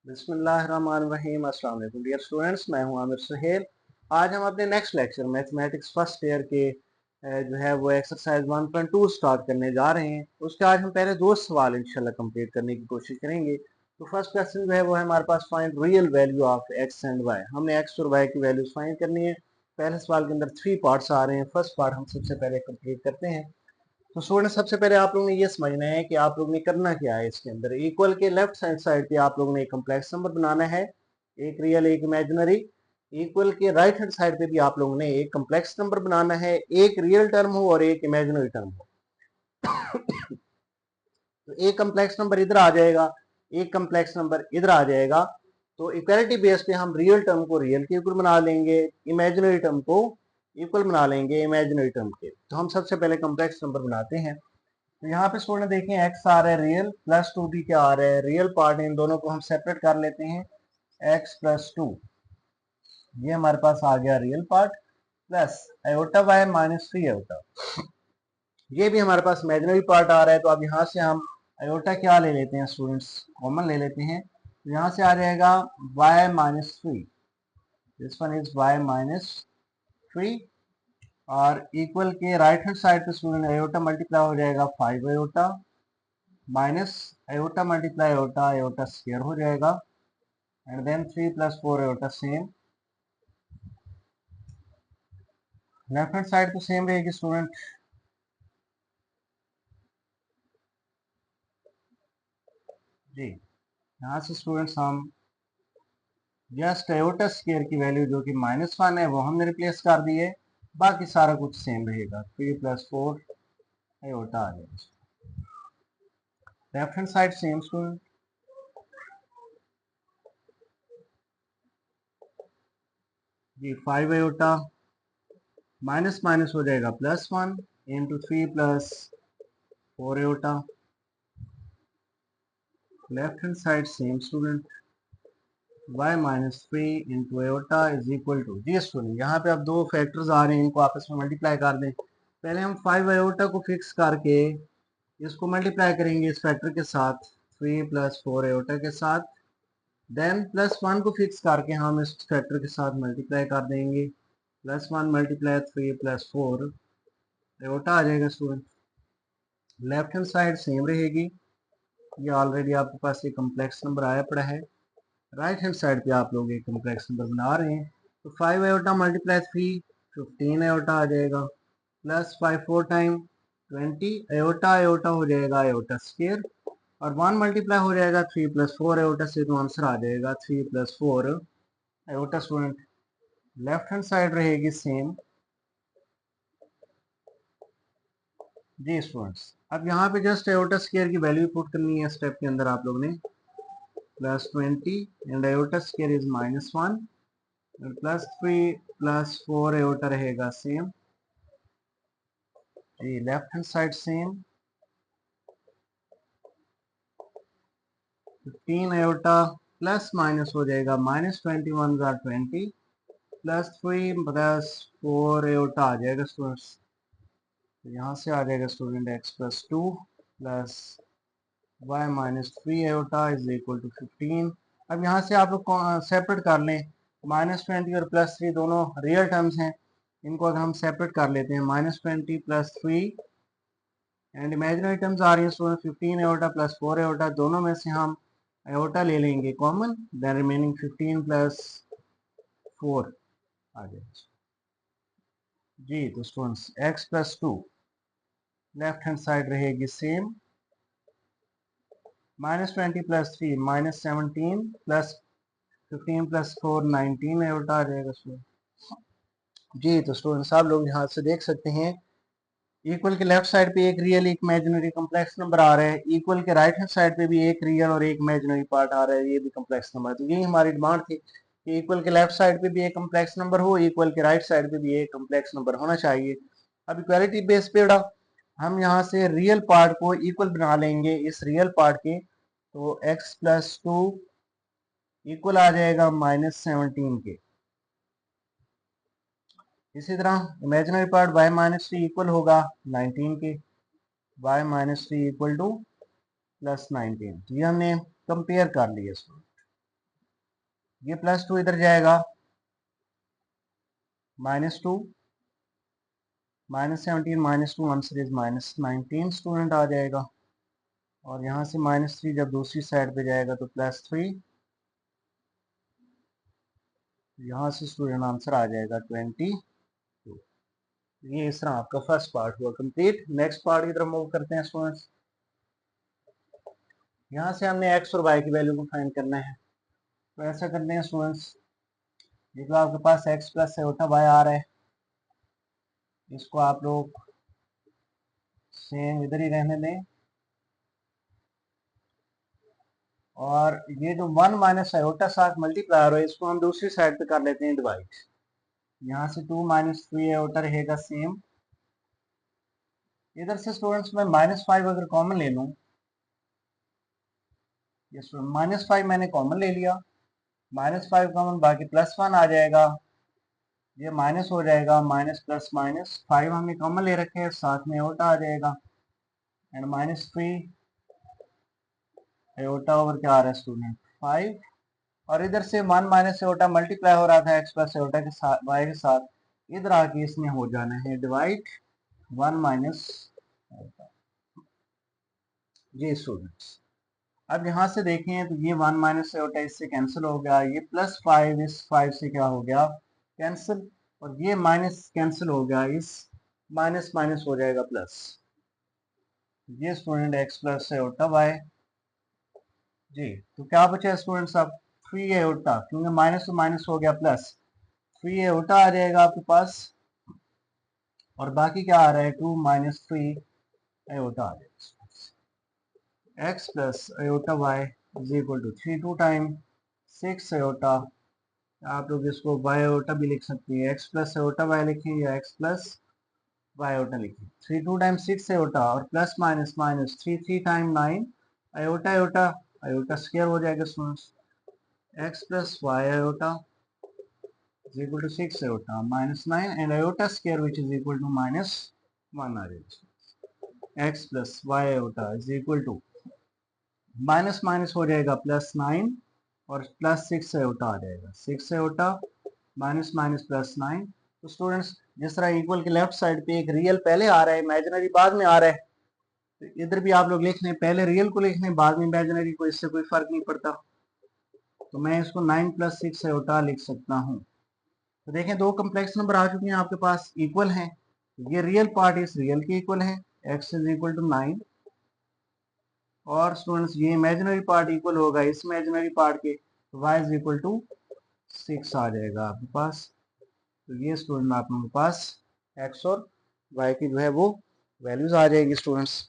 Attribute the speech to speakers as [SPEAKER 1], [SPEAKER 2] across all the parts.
[SPEAKER 1] बिस्मिल्लाहिर्रहमानिर्रहीम। अस्सलाम वालेकुम डियर स्टूडेंट्स, मैं हूं आमिर सुहेल। आज हम अपने next lecture mathematics first year के जो है वो एक्सरसाइज 1.2 स्टार्ट करने जा रहे हैं। उसके आज हम पहले दो सवाल इंशाल्लाह कंप्लीट करने की कोशिश करेंगे। तो फर्स्ट क्वेश्चन जो है वो है हमारे पास, find real value of x and y. हमने एक्स और वाई की वैल्यूज फाइंड करनी है। पहले सवाल के अंदर 3 पार्ट्स आ रहे हैं। फर्स्ट पार्ट हम सबसे पहले कंप्लीट करते हैं। तो स्टूडेंट, सबसे पहले आप लोगों ने ये समझना है कि आप लोगों ने करना क्या है। इसके अंदर इक्वल के लेफ्ट हैंड साइड पे आप लोगों ने एक कम्प्लेक्स नंबर बनाना है, एक रियल एक इमेजिनरी। इक्वल के राइट हैंड साइड पे भी आप लोगों ने एक कम्प्लेक्स नंबर बनाना है, एक रियल टर्म हो और एक इमेजिनरी टर्म हो। तो एक कम्प्लेक्स नंबर इधर आ जाएगा, एक कम्प्लेक्स नंबर इधर आ जाएगा। तो इक्वालिटी बेस पे हम रियल टर्म को रियल के इक्वल बना लेंगे, इमेजिनरी टर्म को इक्वल बना लेंगे इमेजिनरी टर्म के। तो हम सबसे पहले कम्प्लेक्स नंबर बनाते हैं। तो यहाँ पे स्टूडेंट देखें, एक्स आ रहा है रियल, प्लस 2 भी क्या आ रहा है रियल पार्ट। इन दोनों को हम सेपरेट कर लेते हैं, एक्स प्लस 2, ये हमारे पास आ गया real part, plus iota y minus 3 iota, ये भी हमारे पास इमेजिनरी पार्ट आ रहा है। तो अब यहाँ से हम आयोटा क्या ले लेते हैं स्टूडेंट्स, कॉमन ले लेते हैं। तो यहाँ से आ जाएगा y minus 3, this one is y minus 3। और इक्वल के राइट हैंड साइड पे स्टूडेंट आयोटा मल्टीप्लाई हो जाएगा 5 iota, minus iota multiply iota, iota square हो जाएगा, and then 3 plus 4 iota same. Left hand side तो सेम रहेगी स्टूडेंट। जी, यहाँ से स्टूडेंट्स हम जस्ट आयोटा स्क्वायर की वैल्यू जो कि -1 है वो हमने रिप्लेस कर दी है, बाकी सारा कुछ सेम रहेगा। 3 प्लस 4 आयोटा आ जाएगा। Left hand side same student. जी, 5 आयोटा माइनस माइनस हो जाएगा +1 into 3 plus 4 iota. Left hand side same student, y minus 3 into iota is equal to, जी स्टूडेंट यहाँ पे अब दो फैक्टर्स आ रहे हैं, इनको आपस में मल्टीप्लाई कर दें। पहले हम 5 आयोटा को फिक्स करके इसको मल्टीप्लाई करेंगे इस फैक्टर के साथ, 3 प्लस 4 आयोटा के साथ। देन +1 को फिक्स करके हम इस फैक्टर के साथ मल्टीप्लाई कर देंगे, +1 मल्टीप्लाई 3 प्लस 4 आयोटा आ जाएगा student. Left hand side same रहेगी, ये ऑलरेडी आपके पास ये कम्प्लेक्स नंबर आया पड़ा है। राइट हैंड साइड पे आप लोग एक कम्प्लेक्स नंबर बना रहे हैं। तो 5 आयोटा मल्टीप्लाई 3 15 आयोटा आ जाएगा, प्लस 5 4 टाइम 20 आयोटा, आयोटा हो जाएगा आयोटा स्क्वायर, और 1 मल्टीप्लाई हो जाएगा 3 प्लस 4 आयोटा से, तो आंसर आ जाएगा 3 plus 4 iota student. Left hand side रहेगी सेम। जी स्टूडेंट्स, अब यहाँ पे जस्ट आयोटा स्क्वायर की वैल्यू पुट करनी है स्टेप के अंदर आप लोग ने, +20 and iota square is -1, +3 plus 4 iota रहेगा सेम। जी, left hand side same, 15 iota plus minus हो जाएगा -21 20, +3 प्लस 4 आयोटा आ जाएगा स्टूडेंट्स। तो यहाँ से आ जाएगा student x plus 2 plus y minus 3 iota is equal to 15। अब यहाँ से आप लोग सेपरेट कर लें, -20 और +3 दोनों रियल टर्म्स हैं, इनको अगर हम सेपरेट कर लेते हैं, -20 प्लस 3 एंड इमेजिनरी टर्म्स आ रही है स्टूडेंट 15 आयोटा प्लस 4 आयोटा, दोनों में से हम आयोटा ले लेंगे कॉमन, देन रिमेनिंग 15 प्लस 4 आ जाएगा। जी, तो students x plus 2 left hand side रहेगी same, -20 plus 3 -17 plus 15 plus 4 19 iota आ जाएगा स्टूडेंट। जी, तो स्टूडेंट्स आप लोग यहाँ से देख सकते हैं, इक्वल के लेफ्ट साइड पे एक रियल एक इमेजिनरी कम्प्लेक्स नंबर आ रहा है, इक्वल के राइट हैंड साइड पे भी एक रियल और एक इमेजिनरी पार्ट आ रहा है, ये भी कम्प्लेक्स नंबर। तो यही हमारी डिमांड थी कि इक्वल के लेफ्ट साइड पे भी एक कम्प्लेक्स नंबर हो, इक्वल के राइट साइड पे भी एक कम्प्लेक्स नंबर होना चाहिए। अब इक्वालिटी बेस पे हम यहाँ से रियल पार्ट को इक्वल बना लेंगे इस रियल पार्ट के। तो x प्लस 2 इक्वल आ जाएगा -17 के। इसी तरह imaginary part y minus 3 equal होगा 19 के, y माइनस 3 इक्वल टू +19। तो ये हमने कंपेयर कर लिया इसको। ये +2 इधर जाएगा, -2, -17 -2 आंसर इज -19 स्टूडेंट आ जाएगा। और यहाँ से -3 जब दूसरी साइड पे जाएगा तो +3, यहाँ से स्टूडेंट आंसर आ जाएगा 22। ये इस तरह आपका फर्स्ट पार्ट हुआ कंप्लीट। नेक्स्ट पार्ट की तरफ मूव करते हैं स्टूडेंट्स। यहाँ से हमने x और y की वैल्यू को फाइंड करना है। तो ऐसा करते हैं स्टूडेंट्स, ये जो आपके पास x प्लस आयोटा y आ रहा है, इसको आप लोग सेम इधर ही रहने दें। और ये जो 1 माइनस आयोटा साथ मल्टीप्लायर है, इसको हम दूसरी साइड पे कर लेते हैं डिवाइड। यहाँ से 2 - 3 आयोटा रहेगा सेम। इधर से स्टूडेंट्स मैं -5 अगर कॉमन ले लूँ, ये -5 मैंने कॉमन ले लिया, -5 कॉमन, बाकी +1 आ जाएगा, ये माइनस हो जाएगा, माइनस प्लस माइनस, 5 हमने कॉमन ले रखे हैं, साथ में आयोटा आ जाएगा, एंड -3 आयोटा ओवर क्या आ रहा है स्टूडेंट 5। और इधर से 1 माइनस आयोटा मल्टीप्लाई हो रहा था x प्लस आयोटा के साथ, y के साथ, इधर आके इसमें हो जाना है डिवाइड 1 माइनस आयोटा। जी स्टूडेंट्स, अब यहाँ से देखें तो ये 1 माइनस आयोटा इससे कैंसिल हो गया, ये +5 इस 5 से क्या हो गया कैंसिल, और ये माइनस कैंसिल हो गया, इस माइनस माइनस हो जाएगा प्लस। ये student x plus iota y। जी तो क्या बचा स्टूडेंट्स, अब 3 आयोटा, क्योंकि माइनस तो माइनस हो गया प्लस, 3 आयोटा आ जाएगा आपके पास, और बाकी क्या आ रहा है 2 - 3 आयोटा आ जाएगा। x plus iota y is equal to 3 2 time 6 iota, आप लोग इसको y आयोटा भी लिख सकते हैं, x प्लस आयोटा y लिखें या x प्लस y आयोटा लिखें। 3 2 टाइम 6 आयोटा, और plus minus minus 3 3 time 9 iota iota, iota square हो जाएगा students, x plus y iota is equal to 6 iota minus 9 and iota square which is equal to minus 1 आ जाएगा। x plus y iota is equal to minus minus हो जाएगा +9 और +6 iota आ जाएगा, 6 iota minus minus +9। तो students जिस तरह equal के लेफ्ट साइड पे एक रियल पहले आ रहा है, इमेजिनरी बाद में आ रहा है, तो इधर भी आप लोग लिख लें, पहले रियल को लिख लें बाद में इमेजिनरी को, इससे कोई फर्क नहीं पड़ता। तो मैं इसको 9 + 6 आयोटा लिख सकता हूँ। तो देखें दो कम्प्लेक्स नंबर आ चुके हैं आपके पास, इक्वल हैं, ये रियल पार्ट इस रियल के इक्वल है, x इज इक्वल टू 9, और स्टूडेंट्स ये इमेजिनरी पार्ट इक्वल होगा इस इमेजिनरी पार्ट के, तो y इज इक्वल टू 6 आ जाएगा आपके पास। तो ये स्टूडेंट आप लोगों के पास x और y की जो है वो वैल्यूज आ जाएगी स्टूडेंट्स।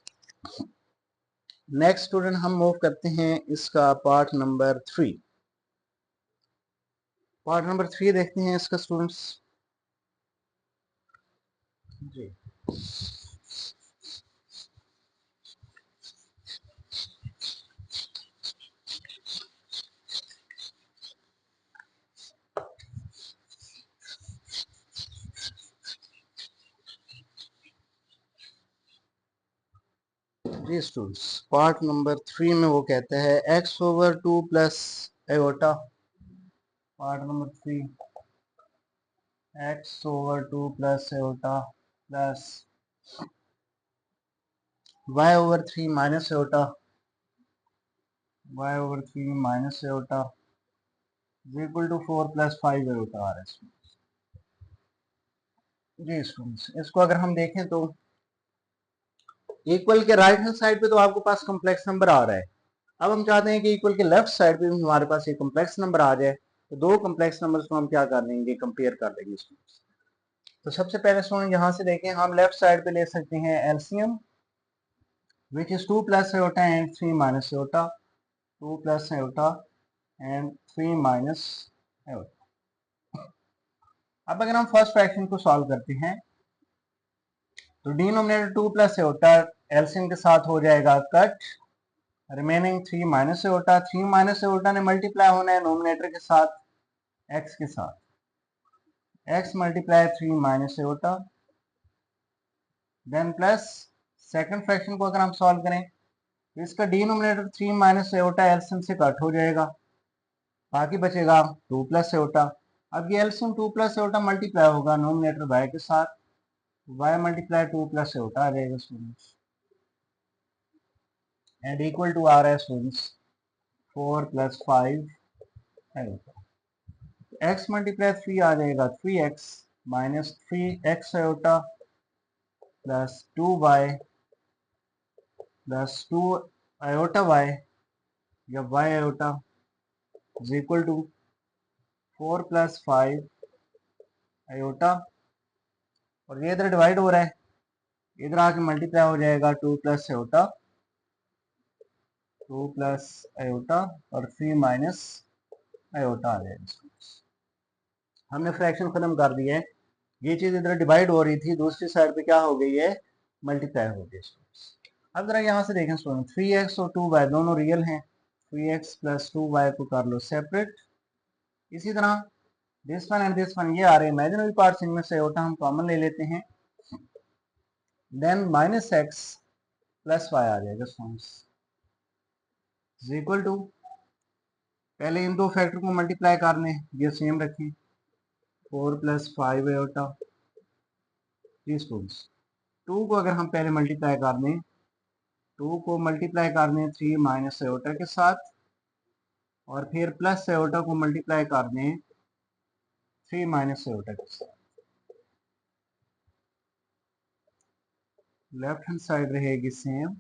[SPEAKER 1] नेक्स्ट स्टूडेंट हम मूव करते हैं इसका पार्ट नंबर 3। पार्ट नंबर 3 देखते हैं इसका स्टूडेंट्स। जी जी स्टूडेंट्स, पार्ट नंबर 3 में वो कहता है x/2 plus iota. Part number 3 x/2 plus iota plus y/3 minus iota, y/3 minus iota is equal to 4 + 5 iota आ रहा है। जी स्टूडेंट्स, इसको अगर हम देखें तो इक्वल के राइट हैंड साइड पे तो आपके पास कॉम्प्लेक्स नंबर आ रहा है। अब हम चाहते हैं कि इक्वल के लेफ्ट साइड पे भी हमारे पास एक कॉम्प्लेक्स नंबर आ जाए, तो दो कॉम्प्लेक्स नंबर्स को हम क्या कर लेंगे, कंपेयर कर लेंगे स्टूडेंट्स। तो सबसे पहले स्टूडेंट यहाँ से देखें, हम लेफ्ट साइड पे ले सकते हैं LCM which is 2 + iota and 3 minus iota, 2 + iota and 3 minus iota. अब अगर हम फर्स्ट फ्रैक्शन को सॉल्व करते हैं, तो डिनोमिनेटर 2 + आयोटा एलसीएम के साथ हो जाएगा cut, remaining 3 minus iota, 3 minus iota ने मल्टीप्लाई होना है नोमिनेटर के साथ x के साथ, x multiply 3 minus iota, then plus second fraction को अगर हम सॉल्व करें तो इसका डिनोमिनेटर 3 माइनस आयोटा एलसीएम से कट हो जाएगा, बाकी बचेगा 2 प्लस एओटा। अब ये एलसीएम 2 प्लस एओटा मल्टीप्लाई होगा नोमिनेटर वाई के साथ, वाई मल्टीप्लाई 2 प्लस एओटा आ जाएगा स्टूडेंट्स, एंड इक्वल टू आ रहा है students 4 plus 5 iota. X multiply 3 आ जाएगा 3x minus 3x iota plus 2y plus 2 iota y या y iota is equal to 4 plus 5 iota, और ये इधर डिवाइड हो रहा है, इधर आके मल्टीप्लाई हो जाएगा 2 प्लस आयोटा, 2 प्लस आयोटा और 3 माइनस आयोटा आ जाएगा। हमने फ्रैक्शन खत्म कर दिया है, ये चीज इधर डिवाइड हो रही थी, दूसरी साइड पे क्या हो गई है, मल्टीप्लाई हो गई। अब जरा यहाँ से देखें स्टूडेंट, 3x और 2y दोनों रियल हैं, 3x प्लस 2y को कर लो सेपरेट। इसी तरह this one and this one ये आ रहे हैं इमेजिनरी पार्ट्स, इनमें से आयोटा हम कॉमन ले लेते हैं, then minus x plus y आ जाएगा स्टूडेंट्स इज इक्वल टू, पहले इन दो फैक्टर को मल्टीप्लाई करने, ये सेम रखें, 4 प्लस 5 आयोटा। जी स्टूडेंट्स 2 को अगर हम पहले मल्टीप्लाई कर दें, 2 को मल्टीप्लाई कर दें 3 माइनस आयोटा के साथ, और फिर प्लस आयोटा को मल्टीप्लाई कर दें 3 माइनस आयोटा के साथ, लेफ्ट हैंड साइड रहेगी सेम,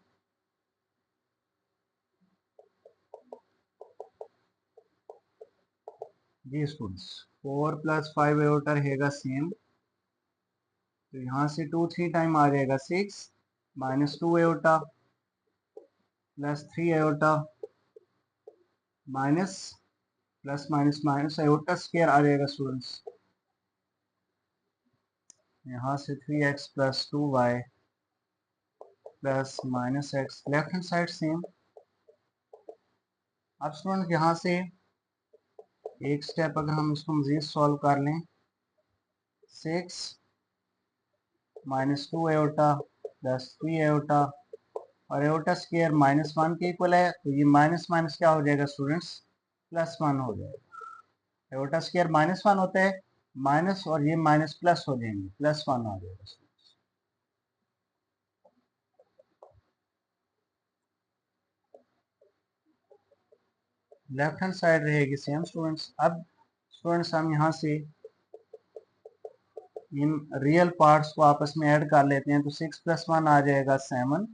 [SPEAKER 1] जी स्टूडेंट्स 4 प्लस 5 आयोटा रहेगा सेम, तो यहाँ से 2 3 टाइम आ जाएगा 6 minus 2 iota plus 3 iota minus plus minus minus iota square आ जाएगा स्टूडेंट्स, यहाँ से 3x plus 2y plus minus x, left hand side same. अब स्टूडेंट यहाँ से एक स्टेप अगर हम इसको मजीद सॉल्व कर लें, 6 माइनस 2 आयोटा प्लस 3 आयोटा, और आयोटा स्क्वायर माइनस 1 के इक्वल है, तो ये माइनस माइनस क्या हो जाएगा स्टूडेंट्स, प्लस 1 हो जाएगा। आयोटा स्क्वायर माइनस 1 होता है, माइनस और ये माइनस प्लस हो जाएंगे, प्लस 1 आ जाएगा। लेफ्ट हैंड साइड रहेगी सेम स्टूडेंट्स। अब स्टूडेंट्स हम यहाँ से इन रियल पार्ट्स को आपस में ऐड कर लेते हैं, तो 6 प्लस 1 आ जाएगा 7,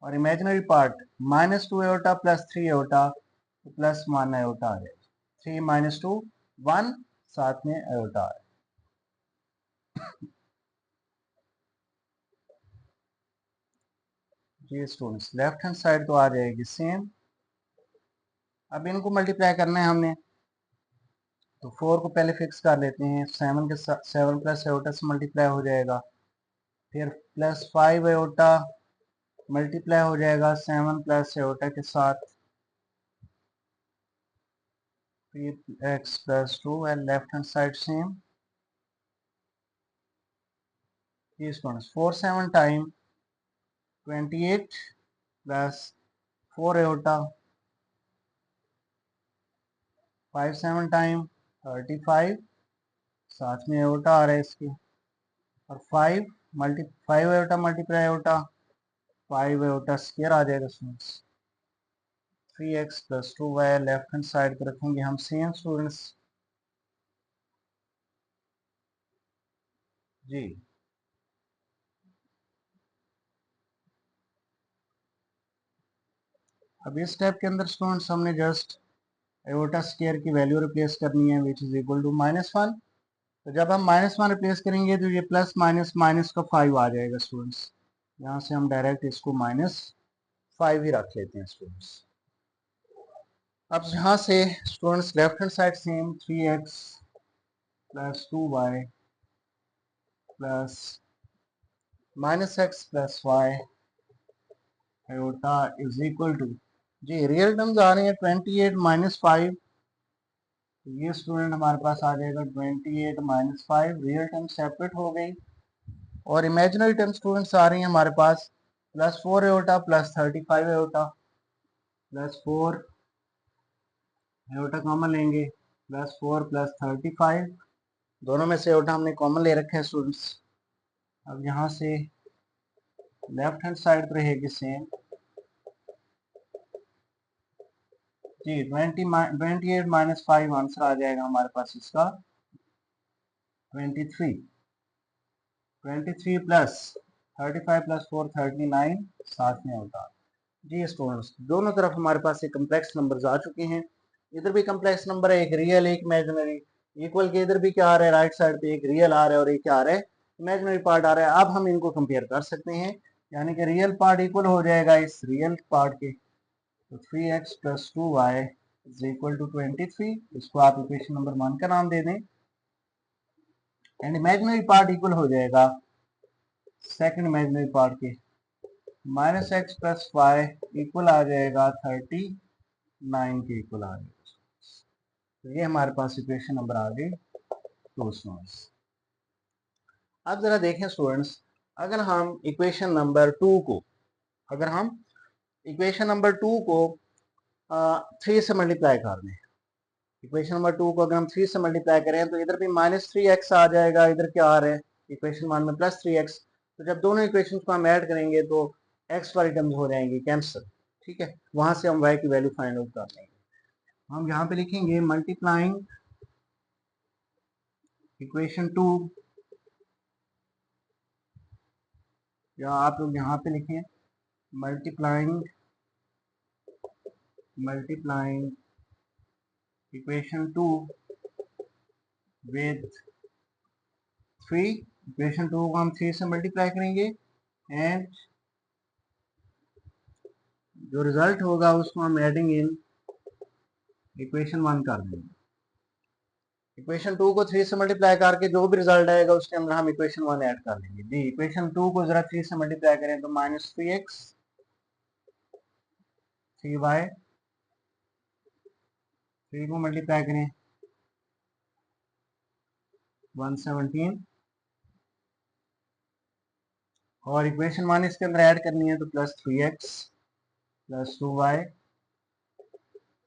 [SPEAKER 1] और imaginary part minus 2 iota plus 3 iota तो प्लस 1 आयोटा आ जाएगा, 3 माइनस 2 1, साथ में आयोटा आ जाएगा। जी स्टूडेंट्स लेफ्ट हैंड साइड तो आ जाएगी सेम। अब इनको मल्टीप्लाई करना है हमने, तो 4 को पहले फिक्स कर लेते हैं, 7 के साथ 7 प्लस आयोटा से मल्टीप्लाई हो जाएगा, फिर प्लस 5 आयोटा मल्टीप्लाई हो जाएगा 7 प्लस आयोटा के साथ, फिर x plus 2 and left hand side same. ये students 4 7 time 28 plus 4 iota, 5 7 time 35, साथ में आयोटा आ रहा है इसके, और 5 iota multiply iota 5 iota square आ जाएगा students, 3x plus 2y left hand side पर रखेंगे हम सेम स्टूडेंट्स। जी अब इस स्टेप के अंदर स्टूडेंट्स हमने जस्ट आयोटा स्क्वायर की वैल्यू रिप्लेस करनी है, विच इज इक्वल टू -1। तो जब हम -1 रिप्लेस करेंगे तो ये प्लस माइनस माइनस का 5 आ जाएगा स्टूडेंट्स, यहाँ से हम डायरेक्ट इसको -5 ही रख लेते हैं स्टूडेंट्स। अब यहाँ से students left hand side same, 3x plus 2y plus -x plus y iota is equal to, जी रियल टर्म्स आ रहे हैं 28 माइनस 5, तो ये स्टूडेंट हमारे पास आ जाएगा 28 माइनस 5, रियल टर्म सेपरेट हो गई, और इमेजिनरी टर्म स्टूडेंट्स आ रही हैं हमारे पास plus 4 iota plus 35 iota, plus 4 iota common लेंगे, +4 + 35, दोनों में से एयोटा हमने कॉमन ले रखा है स्टूडेंट्स। अब यहाँ से लेफ्ट हैंड साइड पर रहेगी सेम जी, 28 - 5 आंसर आ जाएगा हमारे पास इसका 23, 23 + 35 + 4 39, साथ में होता। जी स्टूडेंट्स, दोनों तरफ हमारे पास एक कम्प्लेक्स नंबर्स आ चुके हैं। इधर भी कम्प्लेक्स नंबर है, एक रियल एक इमेजिनरी। इक्वल के इधर भी क्या आ रहा है, राइट साइड पे एक रियल आ रहा है और एक क्या आ रहा है, इमेजिनरी पार्ट आ रहा है। अब हम इनको कंपेयर कर सकते हैं, यानी कि रियल पार्ट इक्वल हो जाएगा इस रियल पार्ट के, तो 3x + 2y = 23। इसको आप इक्वेशन नंबर 1 का नाम दे दें। एंड इमेजिनरी पार्ट इक्वल हो जाएगा सेकंड इमेजिनरी पार्ट के, -x + y इक्वल आ जाएगा 39 के इक्वल आ जाएगा। तो ये हमारे पास इक्वेशन नंबर आ गई 2 स्टूडेंट्स। अब जरा देखें स्टूडेंट्स, अगर हम इक्वेशन नंबर 2 को अगर हम इक्वेशन नंबर 2 को 3 से मल्टीप्लाई कर दें, इक्वेशन नंबर 2 को अगर हम 3 से मल्टीप्लाई करें तो इधर भी -3x आ जाएगा, इधर क्या आ रहा है इक्वेशन 1 में +3x। तो जब दोनों इक्वेशन को हम ऐड करेंगे तो x वाली टर्म्स हो जाएंगी कैंसिल, ठीक है। वहां से हम y की वैल्यू फाइंड आउट कर लेंगे। हम यहाँ पे लिखेंगे मल्टीप्लाइंग इक्वेशन 2, या आप लोग यहाँ पे लिखें मल्टीप्लाइंग इक्वेशन 2 विद 3। इक्वेशन 2 को हम 3 से मल्टीप्लाई करेंगे एंड जो रिजल्ट होगा उसको हम एडिंग इन इक्वेशन 1 कर देंगे। इक्वेशन 2 को 3 से मल्टीप्लाई करके जो भी रिजल्ट आएगा उसके अंदर हम इक्वेशन 1 ऐड कर लेंगे। जी, इक्वेशन 2 को जरा 3 से मल्टीप्लाई करें तो -3x 3y, 3 को मल्टीप्लाई करें 117, और इक्वेशन 1 इसके अंदर ऐड करनी है तो +3x + 2y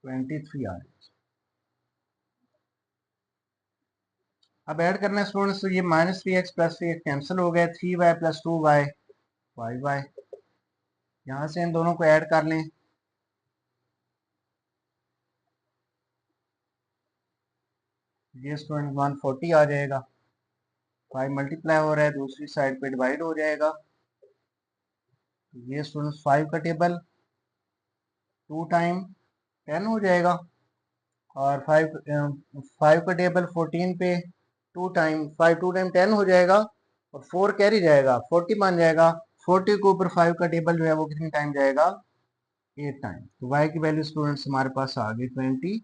[SPEAKER 1] 23 आ रही। अब ऐड करना है स्टूडेंट्स, तो ये -3x + 3x कैंसिल हो गए, 3y + 2y 5y। यहाँ से इन दोनों को ऐड कर लें, ये स्टूडेंट 140 आ जाएगा। 5 मल्टीप्लाई हो रहा है, दूसरी साइड पे डिवाइड हो जाएगा। ये स्टूडेंट्स 5 का टेबल 2 टाइम 10 हो जाएगा, और 5 का टेबल 14 पे 2 टाइम 5 2 टाइम 10 हो जाएगा, और 4 कैरी जाएगा 40 मान जाएगा। 40 के ऊपर 5 का टेबल जो है वो कितने टाइम जाएगा, 8 टाइम। तो y की वैल्यू स्टूडेंट्स हमारे पास आ गई 28।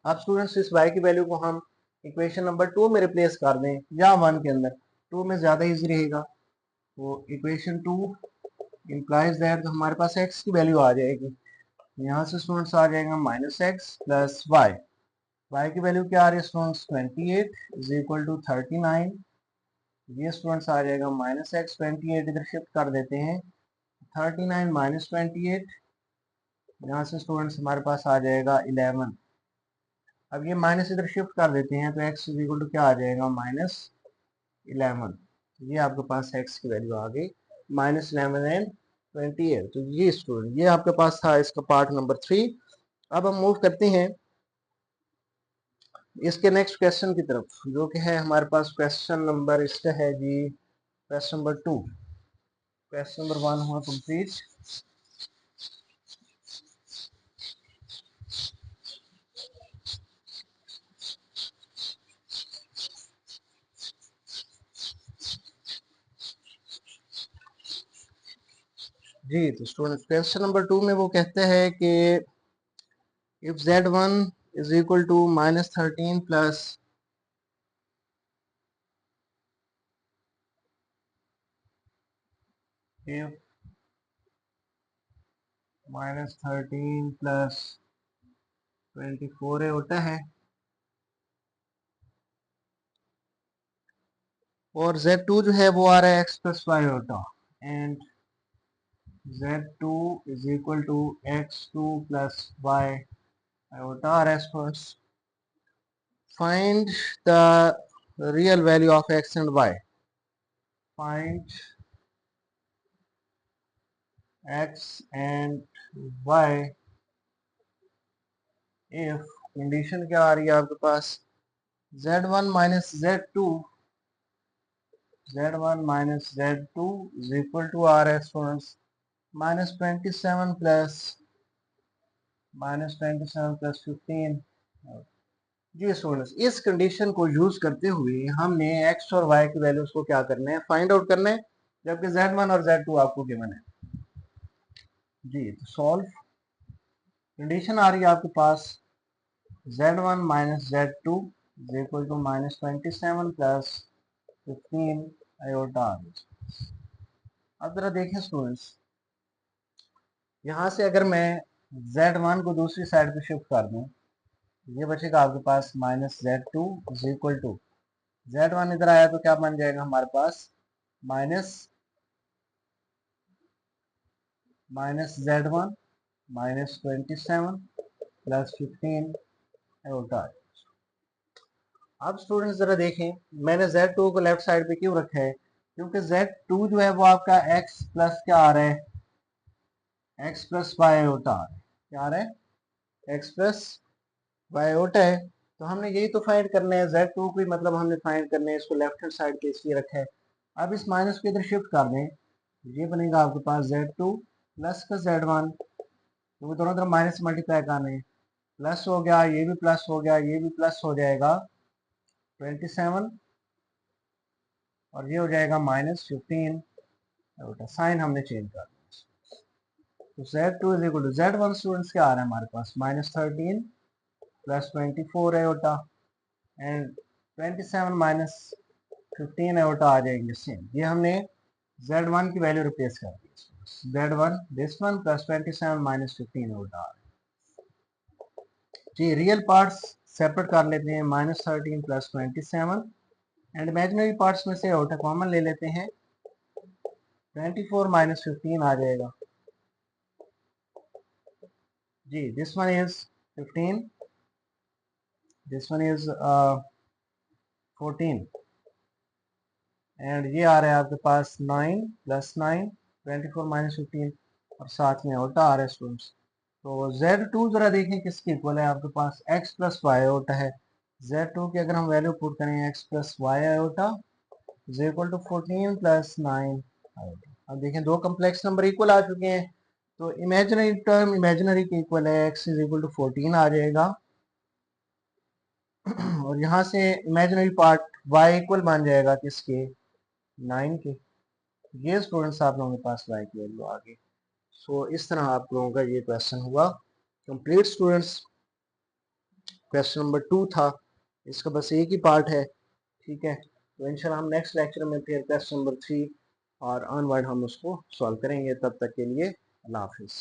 [SPEAKER 1] अब स्टूडेंट्स इस y की वैल्यू को हम इक्वेशन नंबर 2 में रिप्लेस कर दें या 1 के अंदर, 2 में ज़्यादा इजी रहेगा। तो इक्वेशन 2 इम्प्लाइज दैट, तो हमारे पास x की वैल्यू आ जाएगी, यहाँ से स्टूडेंट्स आ जाएगा -x + y। y की वैल्यू क्या आ रही है स्टूडेंट्स 28 = 39। ये स्टूडेंट्स आ जाएगा -x 28 इधर शिफ्ट कर देते हैं, 39 - 28, यहाँ से स्टूडेंट्स हमारे पास आ जाएगा 11। अब ये माइनस इधर शिफ्ट कर देते हैं तो x = क्या आ जाएगा -11। ये आपके पास x की वैल्यू आ गई -11 एंड 28। तो ये स्टूडेंट, ये आपके पास था इसका पार्ट नंबर 3। अब हम मूव करते हैं इसके नेक्स्ट क्वेश्चन की तरफ, जो कि है हमारे पास क्वेश्चन नंबर, इसका है जी क्वेश्चन नंबर 2। क्वेश्चन नंबर 1 हुआ कंप्लीट। जी, तो स्टूडेंट क्वेश्चन नंबर 2 में वो कहते हैं कि इफ z1 = -13 प्लस if -13 + 24 होता है, और z2 जो है वो आ रहा है x + y होता, and z2 = x2 + y iota r s first. Find the real value of x and y. Find x and y if condition क्या आ रही है आपके पास z1 minus z2 is equal to r s minus 27 plus 15. Ji students, इस condition को use करते हुए हमने x और y की वैल्यूज को क्या करना है, फाइंड आउट करना है, जबकि z1 और z2 आपको गिवन है। जी तो सॉल्व, कंडीशन आ रही है आपके पास z1 minus z2 is equal to minus 27 plus 15 iota r। अब जरा देखें स्टूडेंट्स, यहाँ से अगर मैं z1 को दूसरी साइड पे शिफ्ट कर दूं, ये बचेगा आपके पास minus z2 is equal to z1 इधर आया तो क्या बन जाएगा हमारे पास minus z1 minus 27 plus 15 iota. अब स्टूडेंट्स जरा देखें, मैंने z2 को लेफ्ट साइड पे क्यों रखा है, क्योंकि z2 जो है वो आपका x प्लस क्या आ रहा है, x प्लस वाई आयोटा आ रहा है। क्या आ रहा है, x प्लस वाई आयोटा है। तो हमने यही तो फाइंड करना है, z2 को मतलब हमने फाइंड करना है, इसको लेफ्ट हैंड साइड पे इसलिए रखा है। अब इस माइनस को इधर शिफ्ट कर दें, ये बनेगा आपके पास z2 प्लस का z1, तो दोनों तरफ माइनस मल्टीप्लाई करने हैं, प्लस हो गया, ये भी प्लस हो गया, ये भी प्लस हो जाएगा 27 और ये हो जाएगा माइनस 15। साइन हमने चेंज कर दिया। तो z2 is equal to z1 students क्या आ रहा है हमारे पास minus 13 plus 24 iota and 27 minus 15 iota आ जाएंगे सेम। ये हमने z1 की वैल्यू रिप्लेस कर दी, z1 this one plus 27 minus 15 iota आ रहा है। जी रियल पार्ट्स सेपरेट कर लेते हैं, minus 13 plus 27 and imaginary parts में से आयोटा कॉमन ले लेते हैं, 24 माइनस 15 आ जाएगा। जी this one is 15, this one is 14 and ये आ रहा है आपके पास 9 प्लस 9 24 माइनस 15 और साथ में आयोटा आ रहा है स्टूडेंट्स। तो z2 जरा देखें किसके इक्वल है, आपके पास x प्लस वाई आयोटा है। z2 की अगर हम वैल्यू पुट करें x plus y iota is equal to 14 plus 9 iota. अब देखें दो कम्प्लेक्स नंबर इक्वल आ चुके हैं, तो इमेजिनरी टर्म इमेजिनरी के इक्वल है, x इज इक्वल टू 14 आ जाएगा और यहाँ से इमेजिनरी पार्ट y इक्वल बन जाएगा किसके, 9 के। ये स्टूडेंट्स आप लोगों के पास y की वैल्यू आ गई। सो इस तरह आप लोगों का ये क्वेश्चन हुआ कंप्लीट स्टूडेंट्स। क्वेश्चन नंबर 2 था, इसका बस एक ही पार्ट है, ठीक है। तो इंशाल्लाह हम नेक्स्ट लेक्चर में फिर क्वेश्चन नंबर 3 और ऑनवर्ड हम उसको सॉल्व करेंगे। तब तक के लिए अल्लाह हाफिज़।